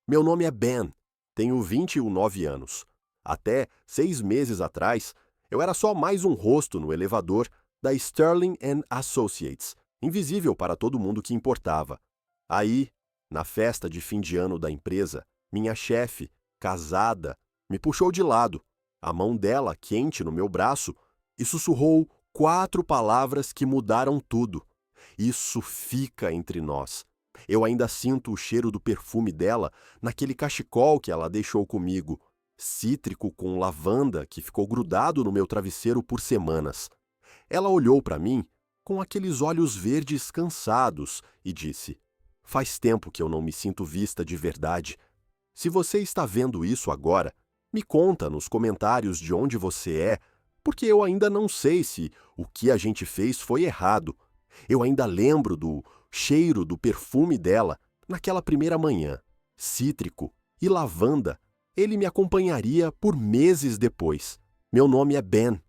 Meu nome é Ben, tenho 29 anos. Até 6 meses atrás, eu era só mais um rosto no elevador da Sterling Associates, invisível para todo mundo que importava. Aí, na festa de fim de ano da empresa, minha chefe, casada, me puxou de lado, a mão dela quente no meu braço, e sussurrou 4 palavras que mudaram tudo. Isso fica entre nós. Eu ainda sinto o cheiro do perfume dela naquele cachecol que ela deixou comigo, cítrico com lavanda que ficou grudado no meu travesseiro por semanas. Ela olhou para mim com aqueles olhos verdes cansados e disse: Faz tempo que eu não me sinto vista de verdade. Se você está vendo isso agora, me conta nos comentários de onde você é, porque eu ainda não sei se o que a gente fez foi errado. Eu ainda lembro do cheiro do perfume dela naquela primeira manhã, cítrico e lavanda. Ele me acompanharia por meses depois. Meu nome é Ben.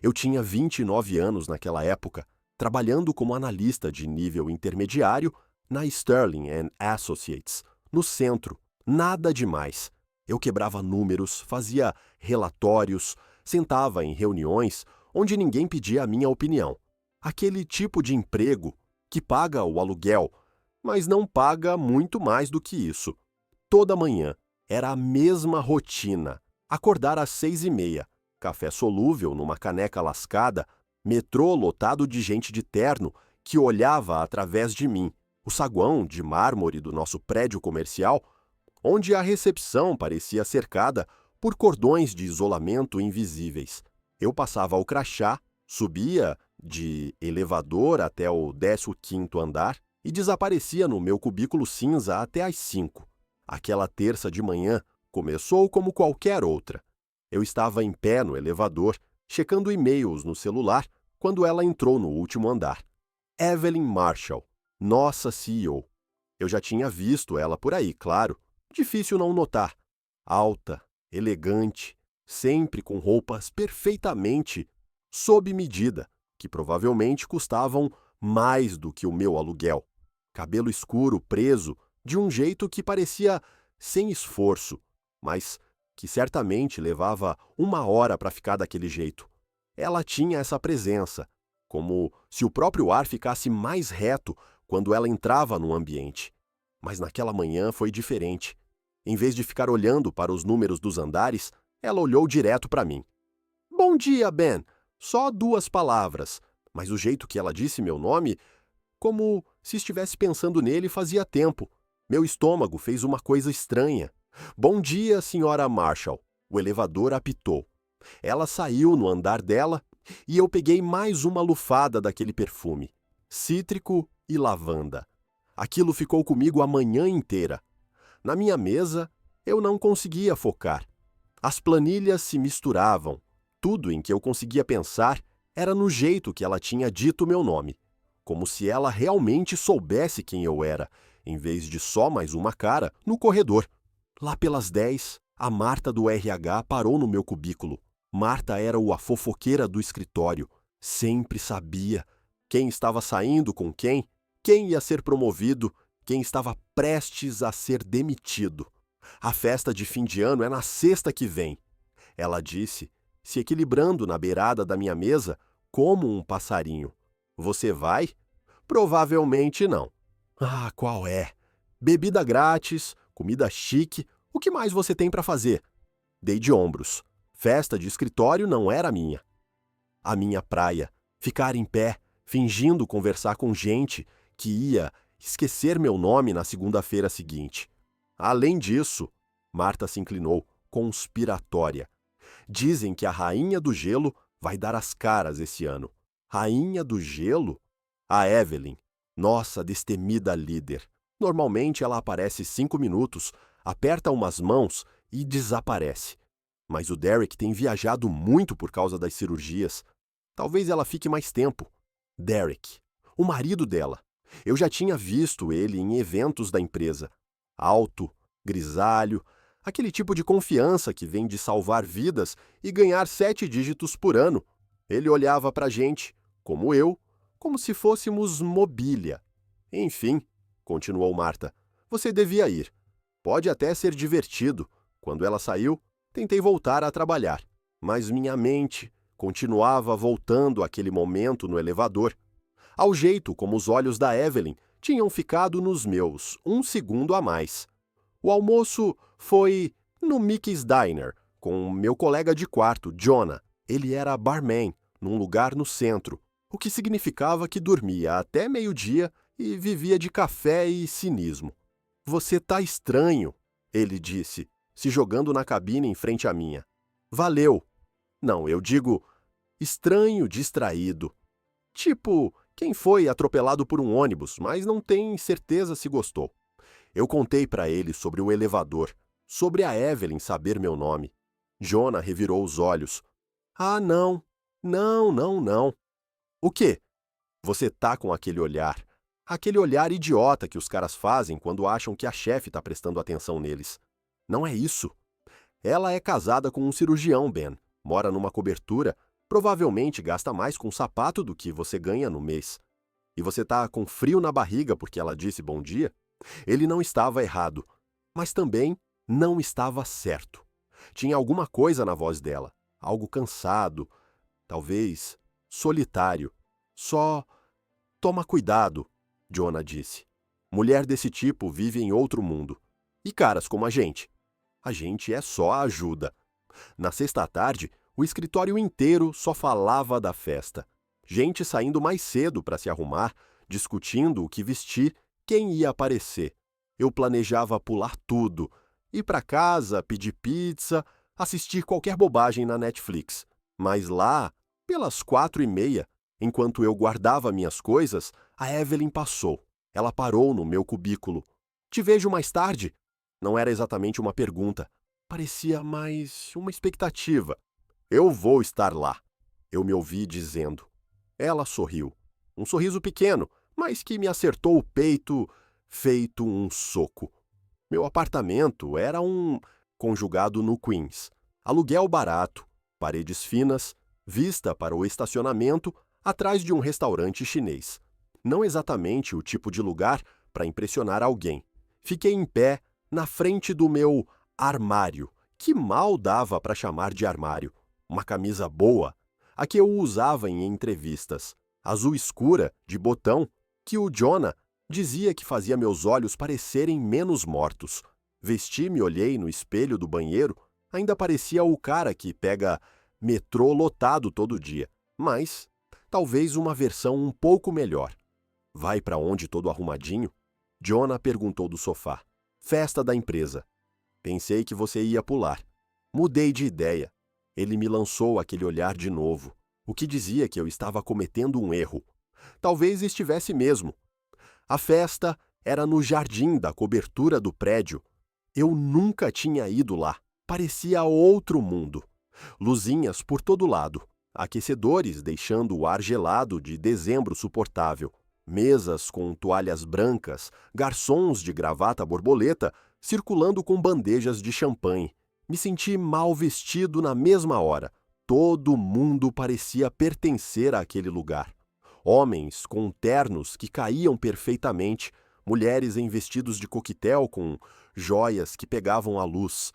Eu tinha 29 anos naquela época, trabalhando como analista de nível intermediário na Sterling Associates, no centro. Nada demais. Eu quebrava números, fazia relatórios, sentava em reuniões onde ninguém pedia a minha opinião. Aquele tipo de emprego que paga o aluguel, mas não paga muito mais do que isso. Toda manhã era a mesma rotina. Acordar às 6h30, café solúvel numa caneca lascada, metrô lotado de gente de terno que olhava através de mim, o saguão de mármore do nosso prédio comercial, onde a recepção parecia cercada por cordões de isolamento invisíveis. Eu passava o crachá, subia de elevador até o 15º andar e desaparecia no meu cubículo cinza até às 5. Aquela terça de manhã começou como qualquer outra. Eu estava em pé no elevador, checando e-mails no celular, quando ela entrou no último andar. Evelyn Marshall, nossa CEO. Eu já tinha visto ela por aí, claro. Difícil não notar. Alta, elegante, sempre com roupas perfeitamente sob medida, que provavelmente custavam mais do que o meu aluguel. Cabelo escuro preso de um jeito que parecia sem esforço, mas que certamente levava 1 hora para ficar daquele jeito. Ela tinha essa presença, como se o próprio ar ficasse mais reto quando ela entrava no ambiente. Mas naquela manhã foi diferente. Em vez de ficar olhando para os números dos andares, ela olhou direto para mim. Bom dia, Ben. Só 2 palavras, mas o jeito que ela disse meu nome, como se estivesse pensando nele fazia tempo. Meu estômago fez uma coisa estranha. Bom dia, senhora Marshall. O elevador apitou. Ela saiu no andar dela e eu peguei mais uma lufada daquele perfume, cítrico e lavanda. Aquilo ficou comigo a manhã inteira. Na minha mesa, eu não conseguia focar. As planilhas se misturavam. Tudo em que eu conseguia pensar era no jeito que ela tinha dito meu nome, como se ela realmente soubesse quem eu era, em vez de só mais uma cara no corredor. Lá pelas 10, a Marta do RH parou no meu cubículo. Marta era a fofoqueira do escritório. Sempre sabia quem estava saindo com quem ia ser promovido, quem estava prestes a ser demitido. A festa de fim de ano é na sexta que vem. Ela disse, se equilibrando na beirada da minha mesa, como um passarinho. Você vai? Provavelmente não. Ah, qual é? Bebida grátis, comida chique, o que mais você tem para fazer? Dei de ombros. Festa de escritório não era minha. A minha praia, ficar em pé, fingindo conversar com gente que ia esquecer meu nome na segunda-feira seguinte. Além disso, Marta se inclinou, conspiratória. Dizem que a Rainha do Gelo vai dar as caras esse ano. Rainha do Gelo? A Evelyn, nossa destemida líder. Normalmente ela aparece 5 minutos, aperta umas mãos e desaparece. Mas o Derek tem viajado muito por causa das cirurgias. Talvez ela fique mais tempo. Derek, o marido dela. Eu já tinha visto ele em eventos da empresa. Alto, grisalho, aquele tipo de confiança que vem de salvar vidas e ganhar 7 dígitos por ano. Ele olhava pra gente, como eu, como se fôssemos mobília. Enfim, continuou Marta, você devia ir. Pode até ser divertido. Quando ela saiu, tentei voltar a trabalhar, mas minha mente continuava voltando àquele momento no elevador, ao jeito como os olhos da Evelyn tinham ficado nos meus 1 segundo a mais. O almoço foi no Mickey's Diner, com meu colega de quarto, Jonah. Ele era barman, num lugar no centro, o que significava que dormia até meio-dia e vivia de café e cinismo. Você tá estranho, ele disse, se jogando na cabine em frente à minha. Valeu. Não, eu digo estranho, distraído. Tipo, quem foi atropelado por um ônibus, mas não tem certeza se gostou. Eu contei para ele sobre o elevador, sobre a Evelyn saber meu nome. Jonah revirou os olhos. Ah, não. Não, não, não. O quê? Você tá com aquele olhar. Aquele olhar idiota que os caras fazem quando acham que a chefe tá prestando atenção neles. Não é isso. Ela é casada com um cirurgião, Ben. Mora numa cobertura, provavelmente gasta mais com sapato do que você ganha no mês. E você tá com frio na barriga porque ela disse bom dia? Ele não estava errado, mas também não estava certo. Tinha alguma coisa na voz dela, algo cansado, talvez solitário. Só toma cuidado, Jonah disse. Mulher desse tipo vive em outro mundo. E caras como a gente é só a ajuda. Na sexta à tarde, o escritório inteiro só falava da festa. Gente saindo mais cedo para se arrumar, discutindo o que vestir, quem ia aparecer. Eu planejava pular tudo, ir para casa, pedir pizza, assistir qualquer bobagem na Netflix. Mas lá, pelas 4:30, enquanto eu guardava minhas coisas, a Evelyn passou. Ela parou no meu cubículo. Te vejo mais tarde? Não era exatamente uma pergunta. Parecia mais uma expectativa. Eu vou estar lá, eu me ouvi dizendo. Ela sorriu. Um sorriso pequeno, mas que me acertou o peito, feito um soco. Meu apartamento era conjugado no Queens. Aluguel barato, paredes finas, vista para o estacionamento, atrás de um restaurante chinês. Não exatamente o tipo de lugar para impressionar alguém. Fiquei em pé, na frente do meu armário, que mal dava para chamar de armário. Uma camisa boa, a que eu usava em entrevistas, azul escura, de botão, que o Jonah dizia que fazia meus olhos parecerem menos mortos. Vesti e me olhei no espelho do banheiro, ainda parecia o cara que pega metrô lotado todo dia, mas talvez uma versão um pouco melhor. Vai para onde todo arrumadinho? Jonah perguntou do sofá. Festa da empresa. Pensei que você ia pular. Mudei de ideia. Ele me lançou aquele olhar de novo, o que dizia que eu estava cometendo um erro. Talvez estivesse mesmo. A festa era no jardim da cobertura do prédio. Eu nunca tinha ido lá. Parecia outro mundo. Luzinhas por todo lado. Aquecedores deixando o ar gelado de dezembro suportável. Mesas com toalhas brancas, garçons de gravata borboleta circulando com bandejas de champanhe. Me senti mal vestido na mesma hora. Todo mundo parecia pertencer àquele lugar. Homens com ternos que caíam perfeitamente, mulheres em vestidos de coquetel com joias que pegavam a luz.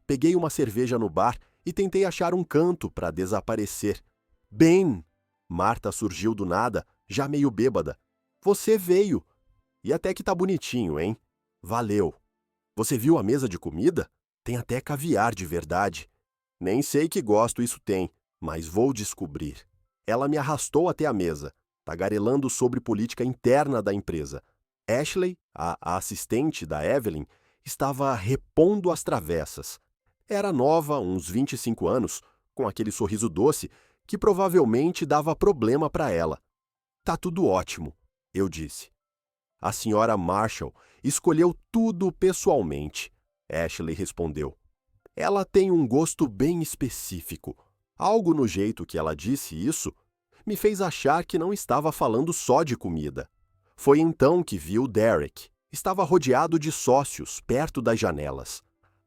Peguei uma cerveja no bar e tentei achar um canto para desaparecer. Ben! Marta surgiu do nada, já meio bêbada. Você veio. E até que tá bonitinho, hein? Valeu. Você viu a mesa de comida? Tem até caviar de verdade. Nem sei que gosto isso tem, mas vou descobrir. Ela me arrastou até a mesa, tagarelando sobre política interna da empresa. Ashley, a assistente da Evelyn, estava repondo as travessas. Era nova, uns 25 anos, com aquele sorriso doce que provavelmente dava problema para ela. Tá tudo ótimo, eu disse. A senhora Marshall escolheu tudo pessoalmente, Ashley respondeu. Ela tem um gosto bem específico. Algo no jeito que ela disse isso me fez achar que não estava falando só de comida. Foi então que vi o Derek. Estava rodeado de sócios perto das janelas.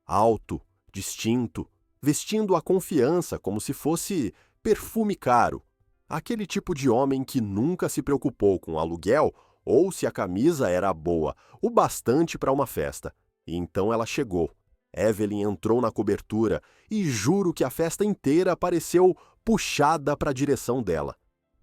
Alto, distinto, vestindo a confiança como se fosse perfume caro. Aquele tipo de homem que nunca se preocupou com aluguel ou se a camisa era boa, o bastante para uma festa. E então ela chegou. Evelyn entrou na cobertura e juro que a festa inteira pareceu puxada para a direção dela.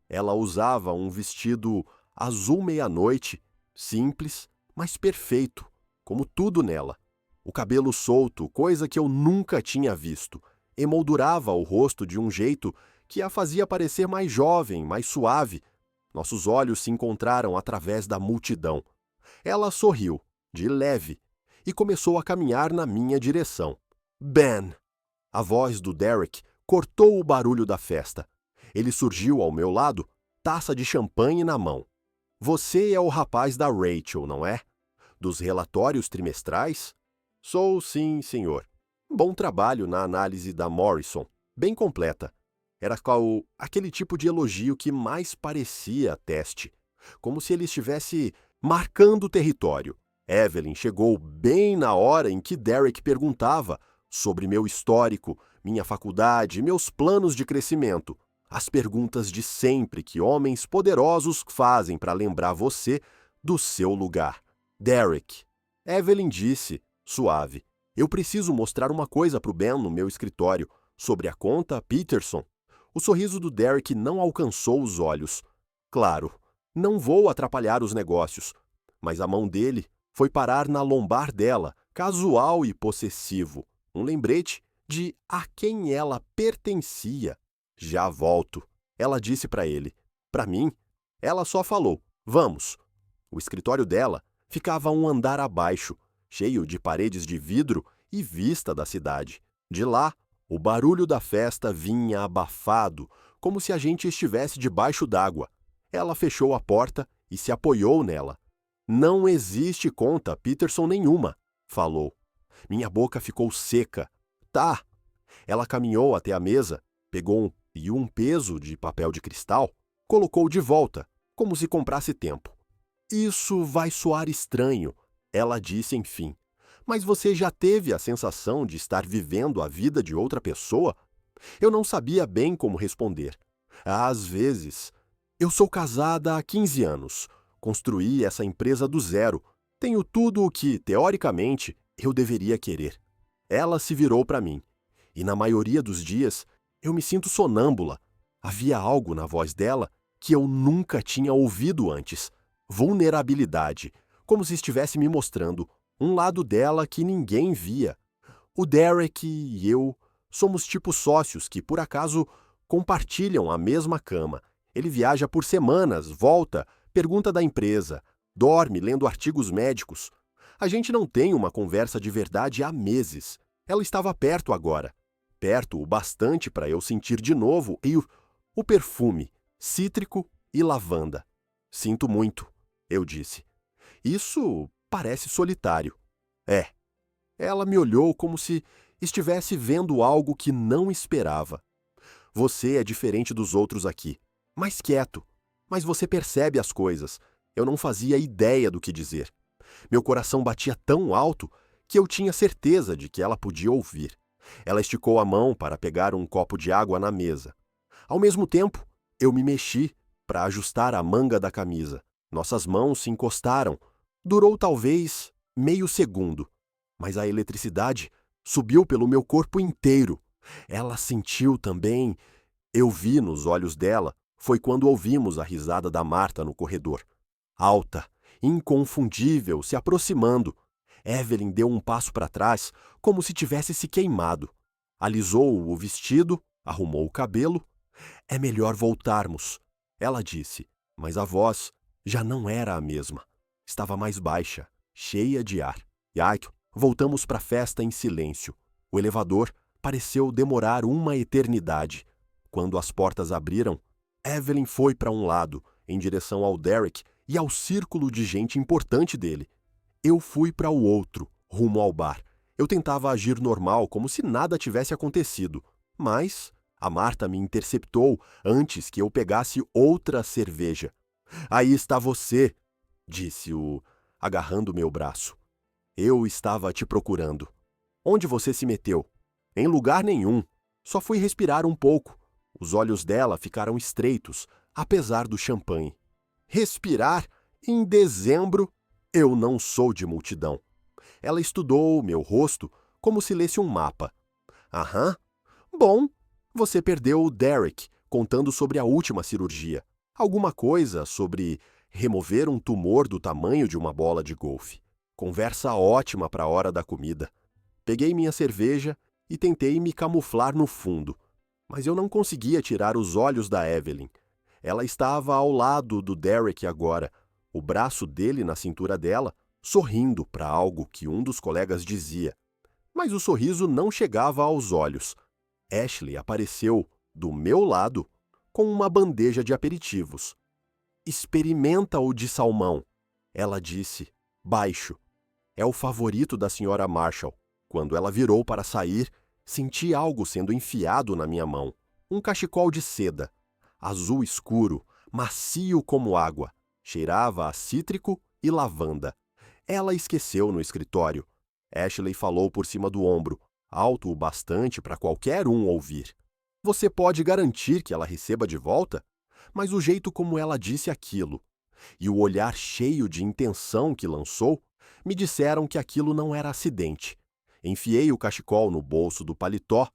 Ela usava um vestido azul meia-noite, simples, mas perfeito, como tudo nela. O cabelo solto, coisa que eu nunca tinha visto, emoldurava o rosto de um jeito que a fazia parecer mais jovem, mais suave. Nossos olhos se encontraram através da multidão. Ela sorriu, de leve, e começou a caminhar na minha direção. Ben! A voz do Derek cortou o barulho da festa. Ele surgiu ao meu lado, taça de champanhe na mão. Você é o rapaz da Rachel, não é? Dos relatórios trimestrais? Sou, sim, senhor. Bom trabalho na análise da Morrison, bem completa. Era aquele tipo de elogio que mais parecia teste, como se ele estivesse marcando o território. Evelyn chegou bem na hora em que Derek perguntava sobre meu histórico, minha faculdade, meus planos de crescimento. As perguntas de sempre que homens poderosos fazem para lembrar você do seu lugar. Derek. Evelyn disse, suave, eu preciso mostrar uma coisa para o Ben no meu escritório, sobre a conta Peterson. O sorriso do Derek não alcançou os olhos. Claro, não vou atrapalhar os negócios, mas a mão dele foi parar na lombar dela, casual e possessivo. Um lembrete de a quem ela pertencia. Já volto, ela disse para ele. Para mim, ela só falou, vamos. O escritório dela ficava um andar abaixo, cheio de paredes de vidro e vista da cidade. De lá, o barulho da festa vinha abafado, como se a gente estivesse debaixo d'água. Ela fechou a porta e se apoiou nela. Não existe conta Peterson nenhuma, falou. Minha boca ficou seca. Tá. Ela caminhou até a mesa, pegou um peso de papel de cristal, colocou de volta, como se comprasse tempo. Isso vai soar estranho, ela disse enfim. Mas você já teve a sensação de estar vivendo a vida de outra pessoa? Eu não sabia bem como responder. Às vezes. Eu sou casada há 15 anos. Construí essa empresa do zero. Tenho tudo o que, teoricamente, eu deveria querer. Ela se virou para mim. E na maioria dos dias, eu me sinto sonâmbula. Havia algo na voz dela que eu nunca tinha ouvido antes. Vulnerabilidade, como se estivesse me mostrando um lado dela que ninguém via. O Derek e eu somos tipo sócios que, por acaso, compartilham a mesma cama. Ele viaja por semanas, volta, pergunta da empresa, dorme lendo artigos médicos. A gente não tem uma conversa de verdade há meses. Ela estava perto agora. Perto o bastante para eu sentir de novo e o perfume, cítrico e lavanda. Sinto muito, eu disse. Isso parece solitário. É. Ela me olhou como se estivesse vendo algo que não esperava. Você é diferente dos outros aqui. Mais quieto. Mas você percebe as coisas. Eu não fazia ideia do que dizer. Meu coração batia tão alto que eu tinha certeza de que ela podia ouvir. Ela esticou a mão para pegar um copo de água na mesa. Ao mesmo tempo, eu me mexi para ajustar a manga da camisa. Nossas mãos se encostaram. Durou talvez meio segundo, mas a eletricidade subiu pelo meu corpo inteiro. Ela sentiu também. Eu vi nos olhos dela. Foi quando ouvimos a risada da Marta no corredor. Alta, inconfundível, se aproximando. Evelyn deu um passo para trás, como se tivesse se queimado. Alisou o vestido, arrumou o cabelo. É melhor voltarmos, ela disse, mas a voz já não era a mesma. Estava mais baixa, cheia de ar. E voltamos para a festa em silêncio. O elevador pareceu demorar uma eternidade. Quando as portas abriram, Evelyn foi para um lado, em direção ao Derek e ao círculo de gente importante dele. Eu fui para o outro, rumo ao bar. Eu tentava agir normal, como se nada tivesse acontecido. Mas a Marta me interceptou antes que eu pegasse outra cerveja. Aí está você, disse-o, agarrando meu braço. Eu estava te procurando. Onde você se meteu? Em lugar nenhum. Só fui respirar um pouco. Os olhos dela ficaram estreitos, apesar do champanhe. Respirar? Em dezembro? Eu não sou de multidão. Ela estudou meu rosto como se lesse um mapa. Aham. Bom, você perdeu o Derek contando sobre a última cirurgia. Alguma coisa sobre remover um tumor do tamanho de uma bola de golfe. Conversa ótima para a hora da comida. Peguei minha cerveja e tentei me camuflar no fundo. Mas eu não conseguia tirar os olhos da Evelyn. Ela estava ao lado do Derek agora, o braço dele na cintura dela, sorrindo para algo que um dos colegas dizia. Mas o sorriso não chegava aos olhos. Ashley apareceu, do meu lado, com uma bandeja de aperitivos. Experimenta o de salmão, ela disse, baixo. É o favorito da Sra. Marshall. Quando ela virou para sair, senti algo sendo enfiado na minha mão. Um cachecol de seda, azul escuro, macio como água. Cheirava a cítrico e lavanda. Ela esqueceu no escritório. Ashley falou por cima do ombro, alto o bastante para qualquer um ouvir. Você pode garantir que ela receba de volta? Mas o jeito como ela disse aquilo, e o olhar cheio de intenção que lançou, me disseram que aquilo não era acidente. Enfiei o cachecol no bolso do paletó,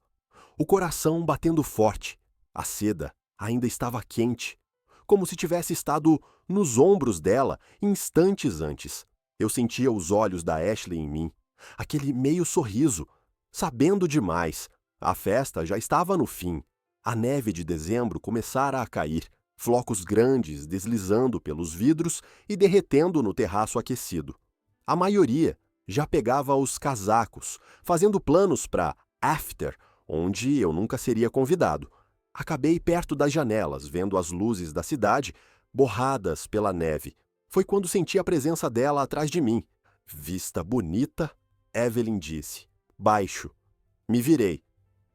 o coração batendo forte. A seda ainda estava quente, como se tivesse estado nos ombros dela instantes antes. Eu sentia os olhos da Ashley em mim, aquele meio sorriso, sabendo demais. A festa já estava no fim. A neve de dezembro começara a cair, flocos grandes deslizando pelos vidros e derretendo no terraço aquecido. A maioria já pegava os casacos, fazendo planos para after, onde eu nunca seria convidado. Acabei perto das janelas, vendo as luzes da cidade borradas pela neve. Foi quando senti a presença dela atrás de mim. Vista bonita, Evelyn disse. Baixo. Me virei.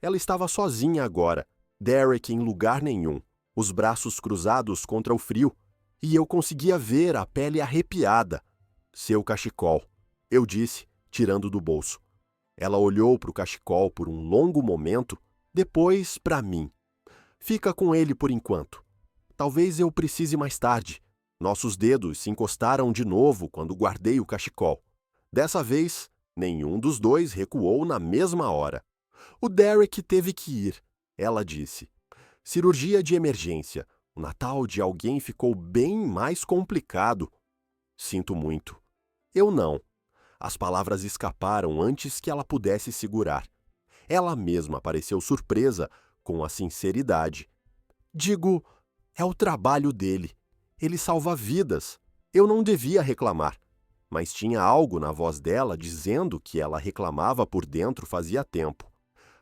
Ela estava sozinha agora, Derek em lugar nenhum, os braços cruzados contra o frio, e eu conseguia ver a pele arrepiada. Seu cachecol, eu disse, tirando do bolso. Ela olhou para o cachecol por um longo momento, depois para mim. Fica com ele por enquanto. Talvez eu precise mais tarde. Nossos dedos se encostaram de novo quando guardei o cachecol. Dessa vez, nenhum dos dois recuou na mesma hora. O Derek teve que ir, ela disse. Cirurgia de emergência. O Natal de alguém ficou bem mais complicado. Sinto muito. Eu não. As palavras escaparam antes que ela pudesse segurar. Ela mesma pareceu surpresa com a sinceridade. Digo, é o trabalho dele. Ele salva vidas. Eu não devia reclamar. Mas tinha algo na voz dela dizendo que ela reclamava por dentro fazia tempo.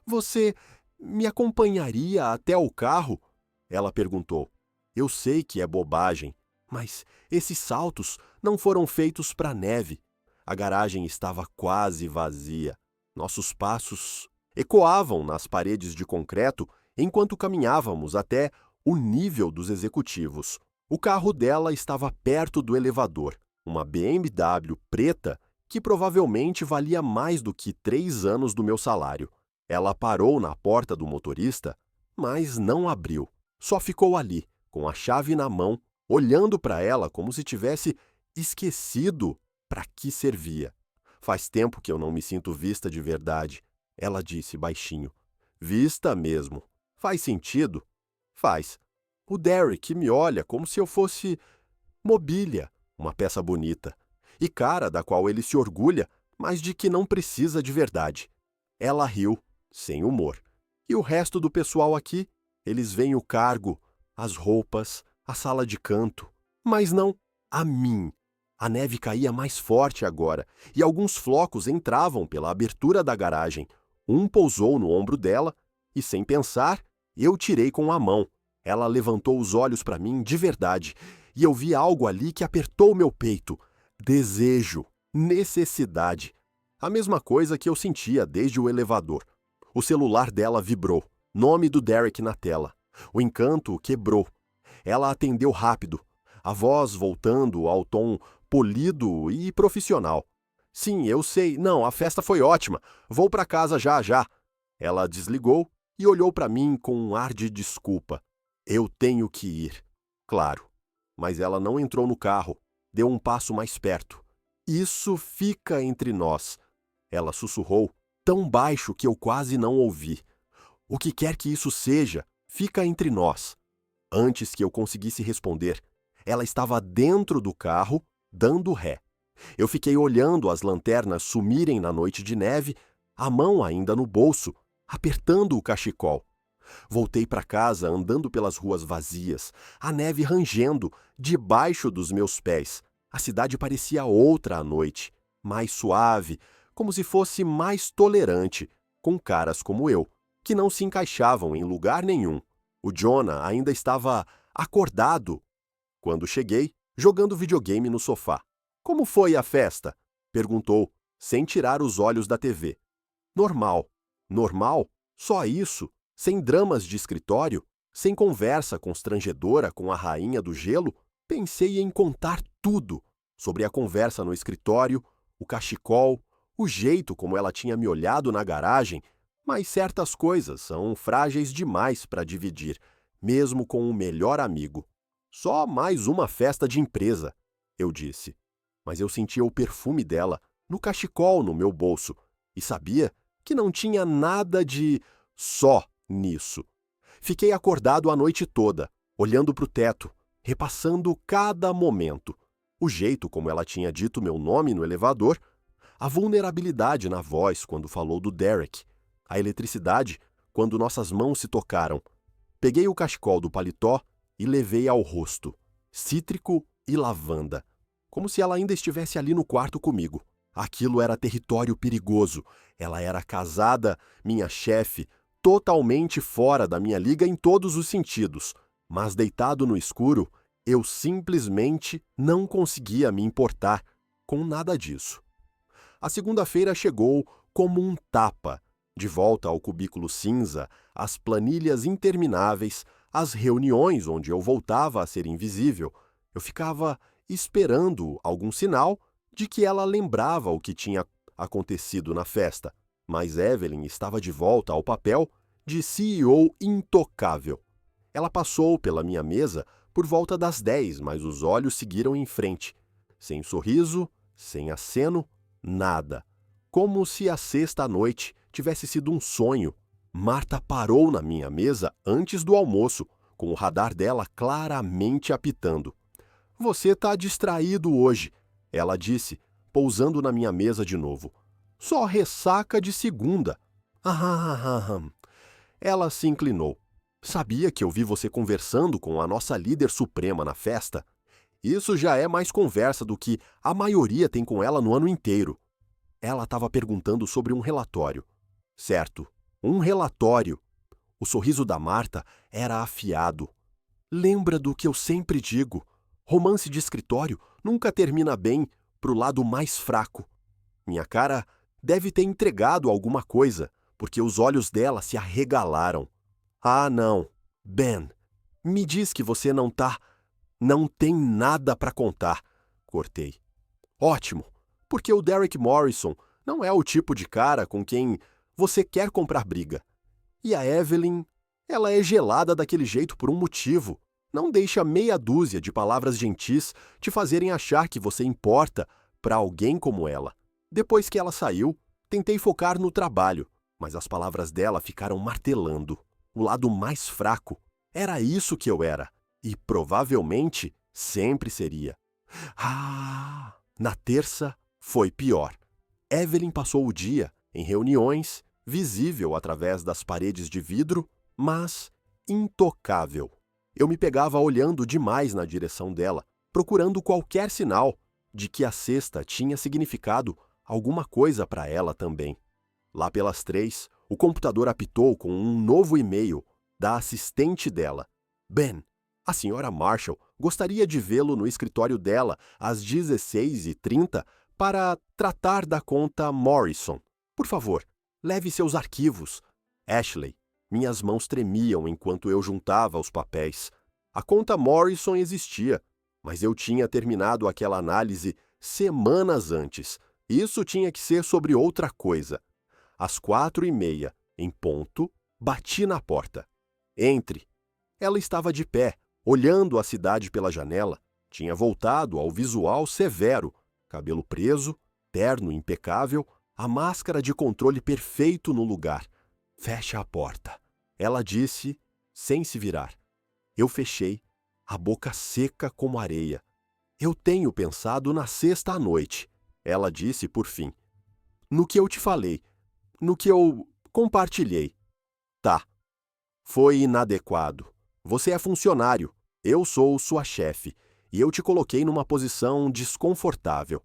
Você me acompanharia até o carro? Ela perguntou. Eu sei que é bobagem, mas esses saltos não foram feitos para neve. A garagem estava quase vazia. Nossos passos ecoavam nas paredes de concreto enquanto caminhávamos até o nível dos executivos. O carro dela estava perto do elevador, uma BMW preta que provavelmente valia mais do que 3 anos do meu salário. Ela parou na porta do motorista, mas não abriu. Só ficou ali, com a chave na mão, olhando para ela como se tivesse esquecido para que servia. Faz tempo que eu não me sinto vista de verdade, ela disse baixinho. Vista mesmo. Faz sentido? Faz. O Derek me olha como se eu fosse mobília, uma peça bonita, e cara da qual ele se orgulha, mas de que não precisa de verdade. Ela riu, sem humor. E o resto do pessoal aqui? Eles veem o cargo, as roupas, a sala de canto. Mas não a mim. A neve caía mais forte agora, e alguns flocos entravam pela abertura da garagem. Um pousou no ombro dela, e sem pensar, eu tirei com a mão. Ela levantou os olhos para mim de verdade, e eu vi algo ali que apertou meu peito. Desejo, necessidade. A mesma coisa que eu sentia desde o elevador. O celular dela vibrou. Nome do Derek na tela. O encanto quebrou. Ela atendeu rápido, a voz voltando ao tom polido e profissional. Sim, eu sei. Não, a festa foi ótima. Vou para casa já, já. Ela desligou e olhou para mim com um ar de desculpa. Eu tenho que ir. Claro. Mas ela não entrou no carro. Deu um passo mais perto. Isso fica entre nós. Ela sussurrou, tão baixo que eu quase não ouvi. O que quer que isso seja, fica entre nós. Antes que eu conseguisse responder, ela estava dentro do carro, dando ré. Eu fiquei olhando as lanternas sumirem na noite de neve, a mão ainda no bolso, apertando o cachecol. Voltei para casa andando pelas ruas vazias, a neve rangendo debaixo dos meus pés. A cidade parecia outra à noite, mais suave, como se fosse mais tolerante, com caras como eu, que não se encaixavam em lugar nenhum. O Jonah ainda estava acordado quando cheguei, jogando videogame no sofá. Como foi a festa? Perguntou, sem tirar os olhos da TV. Normal. Normal? Só isso? Sem dramas de escritório? Sem conversa constrangedora com a rainha do gelo? Pensei em contar tudo sobre a conversa no escritório, o cachecol, o jeito como ela tinha me olhado na garagem, mas certas coisas são frágeis demais para dividir, mesmo com o melhor amigo. Só mais uma festa de empresa, eu disse. Mas eu sentia o perfume dela no cachecol no meu bolso e sabia que não tinha nada de só nisso. Fiquei acordado a noite toda, olhando para o teto, repassando cada momento. O jeito como ela tinha dito meu nome no elevador, a vulnerabilidade na voz quando falou do Derek, a eletricidade quando nossas mãos se tocaram. Peguei o cachecol do paletó e levei ao rosto, cítrico e lavanda, como se ela ainda estivesse ali no quarto comigo. Aquilo era território perigoso. Ela era casada, minha chefe, totalmente fora da minha liga em todos os sentidos. Mas deitado no escuro, eu simplesmente não conseguia me importar com nada disso. A segunda-feira chegou como um tapa. De volta ao cubículo cinza, as planilhas intermináveis, as reuniões onde eu voltava a ser invisível, eu ficava esperando algum sinal de que ela lembrava o que tinha acontecido na festa. Mas Evelyn estava de volta ao papel de CEO intocável. Ela passou pela minha mesa por volta das 10, mas os olhos seguiram em frente. Sem sorriso, sem aceno, nada. Como se a sexta noite tivesse sido um sonho. Marta parou na minha mesa antes do almoço, com o radar dela claramente apitando. Você está distraído hoje, ela disse, pousando na minha mesa de novo. Só ressaca de segunda. Ela se inclinou. Sabia que eu vi você conversando com a nossa líder suprema na festa? Isso já é mais conversa do que a maioria tem com ela no ano inteiro. Ela estava perguntando sobre um relatório. Certo, um relatório. O sorriso da Marta era afiado. Lembra do que eu sempre digo. Romance de escritório nunca termina bem pro lado mais fraco. Minha cara deve ter entregado alguma coisa, porque os olhos dela se arregalaram. Ah, não. Ben, me diz que você não tem nada para contar. Cortei. Ótimo, porque o Derek Morrison não é o tipo de cara com quem você quer comprar briga. E a Evelyn, ela é gelada daquele jeito por um motivo. Não deixa meia dúzia de palavras gentis te fazerem achar que você importa para alguém como ela. Depois que ela saiu, tentei focar no trabalho, mas as palavras dela ficaram martelando. O lado mais fraco. Era isso que eu era. E provavelmente sempre seria. Na terça foi pior. Evelyn passou o dia em reuniões, visível através das paredes de vidro, mas intocável. Eu me pegava olhando demais na direção dela, procurando qualquer sinal de que a sexta tinha significado alguma coisa para ela também. Lá pelas 3, o computador apitou com um novo e-mail da assistente dela. Ben, a senhora Marshall gostaria de vê-lo no escritório dela às 16h30 para tratar da conta Morrison. Por favor, leve seus arquivos. Ashley. Minhas mãos tremiam enquanto eu juntava os papéis. A conta Morrison existia, mas eu tinha terminado aquela análise semanas antes. Isso tinha que ser sobre outra coisa. Às 4h30, em ponto, bati na porta. Entre. Ela estava de pé, olhando a cidade pela janela. Tinha voltado ao visual severo, cabelo preso, terno impecável, A máscara de controle perfeito no lugar. Fecha a porta. Ela disse, sem se virar. Eu fechei, a boca seca como areia. Eu tenho pensado na sexta à noite. Ela disse, por fim. No que eu te falei. No que eu compartilhei. Tá. Foi inadequado. Você é funcionário. Eu sou sua chefe. E eu te coloquei numa posição desconfortável.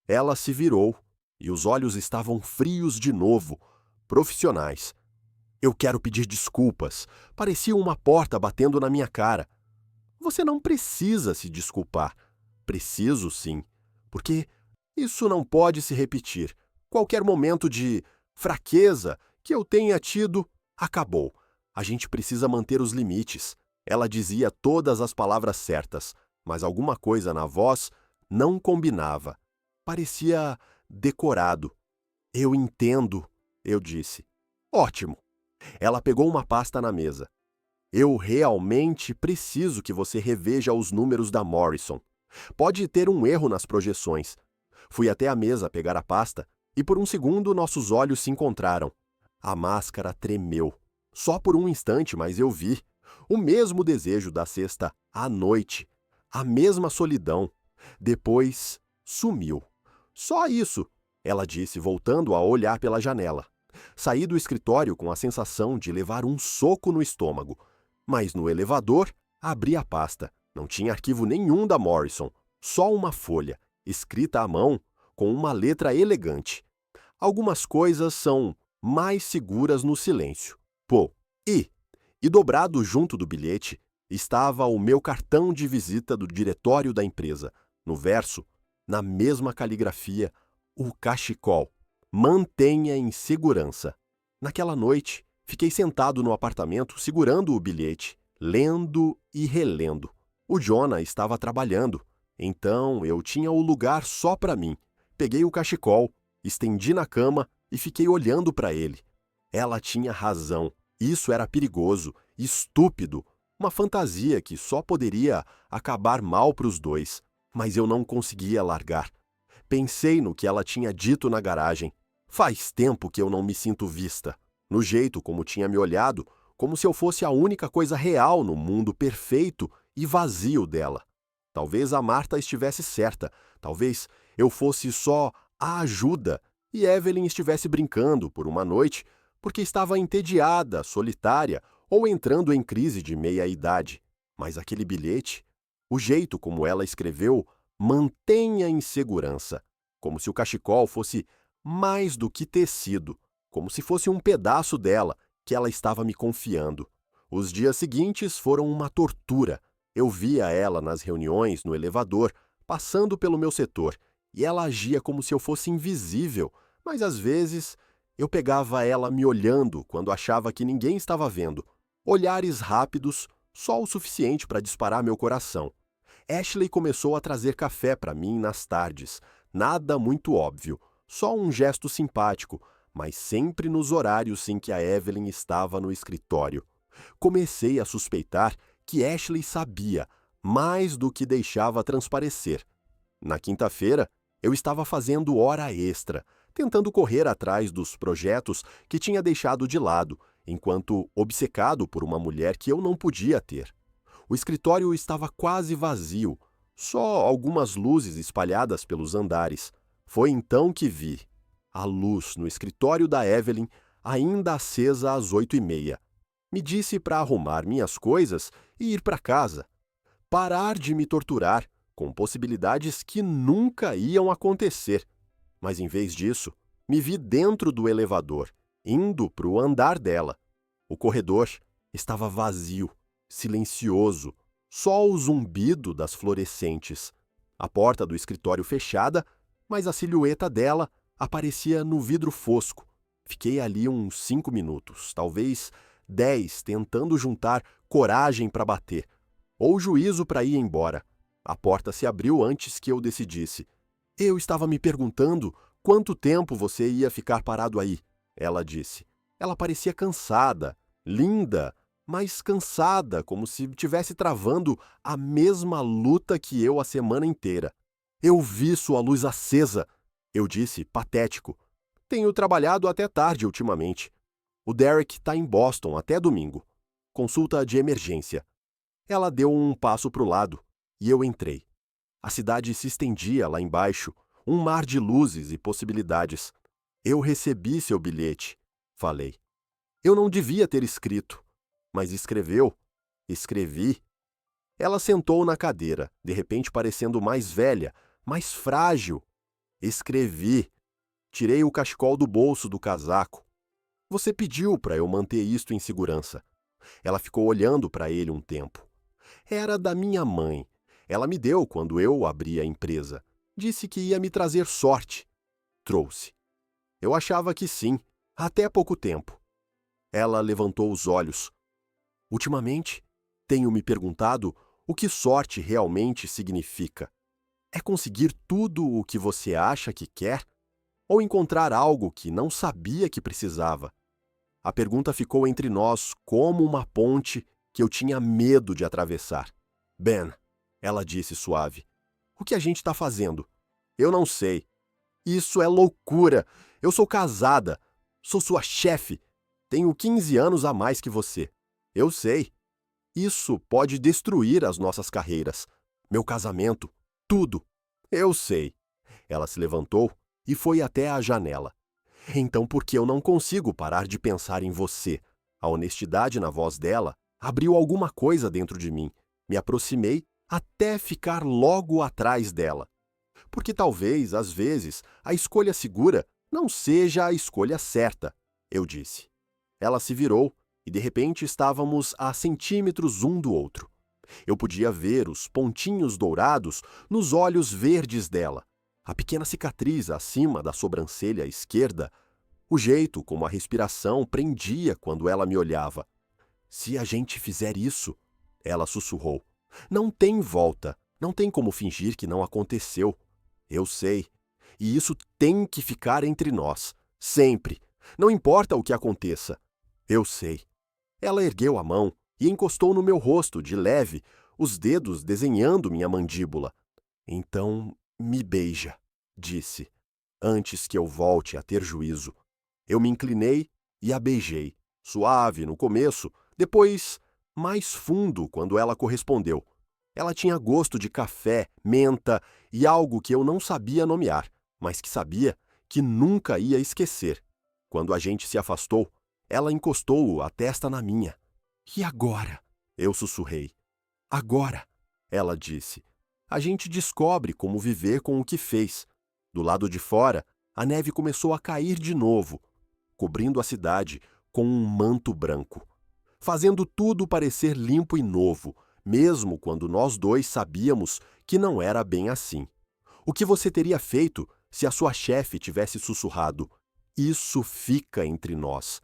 Ela se virou e os olhos estavam frios de novo, profissionais. Eu quero pedir desculpas. Parecia uma porta batendo na minha cara. Você não precisa se desculpar. Preciso sim, porque isso não pode se repetir. Qualquer momento de fraqueza que eu tenha tido, acabou. A gente precisa manter os limites. Ela dizia todas as palavras certas, mas alguma coisa na voz não combinava. Parecia decorado. Eu entendo, eu disse. Ótimo. Ela pegou uma pasta na mesa. Eu realmente preciso que você reveja os números da Morrison. Pode ter um erro nas projeções. Fui até a mesa pegar a pasta e por um segundo nossos olhos se encontraram. A máscara tremeu. Só por um instante, mas eu vi. O mesmo desejo da sexta à noite. A mesma solidão. Depois, sumiu. Só isso, ela disse, voltando a olhar pela janela. Saí do escritório com a sensação de levar um soco no estômago. Mas no elevador, abri a pasta. Não tinha arquivo nenhum da Morrison. Só uma folha, escrita à mão, com uma letra elegante. Algumas coisas são mais seguras no silêncio. Pô, e dobrado junto do bilhete, estava o meu cartão de visita do diretório da empresa. No verso, na mesma caligrafia, o cachecol. Mantenha em segurança. Naquela noite, fiquei sentado no apartamento segurando o bilhete, lendo e relendo. O Jonah estava trabalhando, então eu tinha o lugar só para mim. Peguei o cachecol, estendi na cama e fiquei olhando para ele. Ela tinha razão. Isso era perigoso, estúpido, uma fantasia que só poderia acabar mal para os dois. Mas eu não conseguia largar. Pensei no que ela tinha dito na garagem. Faz tempo que eu não me sinto vista. No jeito como tinha me olhado, como se eu fosse a única coisa real no mundo perfeito e vazio dela. Talvez a Marta estivesse certa. Talvez eu fosse só a ajuda e Evelyn estivesse brincando por uma noite porque estava entediada, solitária ou entrando em crise de meia-idade. Mas aquele bilhete, o jeito como ela escreveu, mantenha em segurança, como se o cachecol fosse mais do que tecido, como se fosse um pedaço dela que ela estava me confiando. Os dias seguintes foram uma tortura. Eu via ela nas reuniões, no elevador, passando pelo meu setor, e ela agia como se eu fosse invisível, mas às vezes eu pegava ela me olhando quando achava que ninguém estava vendo. Olhares rápidos, só o suficiente para disparar meu coração. Ashley começou a trazer café para mim nas tardes. Nada muito óbvio, só um gesto simpático, mas sempre nos horários em que a Evelyn estava no escritório. Comecei a suspeitar que Ashley sabia, mais do que deixava transparecer. Na quinta-feira, eu estava fazendo hora extra, tentando correr atrás dos projetos que tinha deixado de lado, enquanto obcecado por uma mulher que eu não podia ter. O escritório estava quase vazio, só algumas luzes espalhadas pelos andares. Foi então que vi a luz no escritório da Evelyn, ainda acesa às 8h30. Me disse para arrumar minhas coisas e ir para casa. Parar de me torturar com possibilidades que nunca iam acontecer. Mas em vez disso, me vi dentro do elevador, indo para o andar dela. O corredor estava vazio, silencioso, só o zumbido das fluorescentes. A porta do escritório fechada, mas a silhueta dela aparecia no vidro fosco. Fiquei ali uns 5 minutos, talvez 10, tentando juntar coragem para bater, ou juízo para ir embora. A porta se abriu antes que eu decidisse. Eu estava me perguntando quanto tempo você ia ficar parado aí, ela disse. Ela parecia cansada, linda, mas cansada, como se estivesse travando a mesma luta que eu a semana inteira. Eu vi sua luz acesa, eu disse, patético. Tenho trabalhado até tarde ultimamente. O Derek está em Boston até domingo. Consulta de emergência. Ela deu um passo para o lado e eu entrei. A cidade se estendia lá embaixo, um mar de luzes e possibilidades. Eu recebi seu bilhete, falei. Eu não devia ter escrito, mas escreveu. Escrevi. Ela sentou na cadeira, de repente parecendo mais velha, mais frágil. Escrevi. Tirei o cachecol do bolso do casaco. Você pediu para eu manter isto em segurança. Ela ficou olhando para ele um tempo. Era da minha mãe. Ela me deu quando eu abri a empresa. Disse que ia me trazer sorte. Trouxe. Eu achava que sim, até pouco tempo. Ela levantou os olhos. Ultimamente, tenho me perguntado o que sorte realmente significa. É conseguir tudo o que você acha que quer? Ou encontrar algo que não sabia que precisava? A pergunta ficou entre nós como uma ponte que eu tinha medo de atravessar. Ben, ela disse suave, o que a gente está fazendo? Eu não sei. Isso é loucura. Eu sou casada. Sou sua chefe. Tenho 15 anos a mais que você. Eu sei. Isso pode destruir as nossas carreiras. Meu casamento. Tudo. Eu sei. Ela se levantou e foi até a janela. Então por que eu não consigo parar de pensar em você? A honestidade na voz dela abriu alguma coisa dentro de mim. Me aproximei até ficar logo atrás dela. Porque talvez, às vezes, a escolha segura não seja a escolha certa, eu disse. Ela se virou e, de repente, estávamos a centímetros um do outro. Eu podia ver os pontinhos dourados nos olhos verdes dela, a pequena cicatriz acima da sobrancelha esquerda, o jeito como a respiração prendia quando ela me olhava. Se a gente fizer isso, ela sussurrou, não tem volta, não tem como fingir que não aconteceu. Eu sei. E isso tem que ficar entre nós, sempre. Não importa o que aconteça. Eu sei. Ela ergueu a mão e encostou no meu rosto de leve, os dedos desenhando minha mandíbula. Então, me beija, disse, antes que eu volte a ter juízo. Eu me inclinei e a beijei, suave no começo, depois mais fundo quando ela correspondeu. Ela tinha gosto de café, menta e algo que eu não sabia nomear, mas que sabia que nunca ia esquecer. Quando a gente se afastou, ela encostou a testa na minha. E agora? Eu sussurrei. Agora, ela disse. A gente descobre como viver com o que fez. Do lado de fora, a neve começou a cair de novo, cobrindo a cidade com um manto branco, fazendo tudo parecer limpo e novo, mesmo quando nós dois sabíamos que não era bem assim. O que você teria feito se a sua chefe tivesse sussurrado? Isso fica entre nós.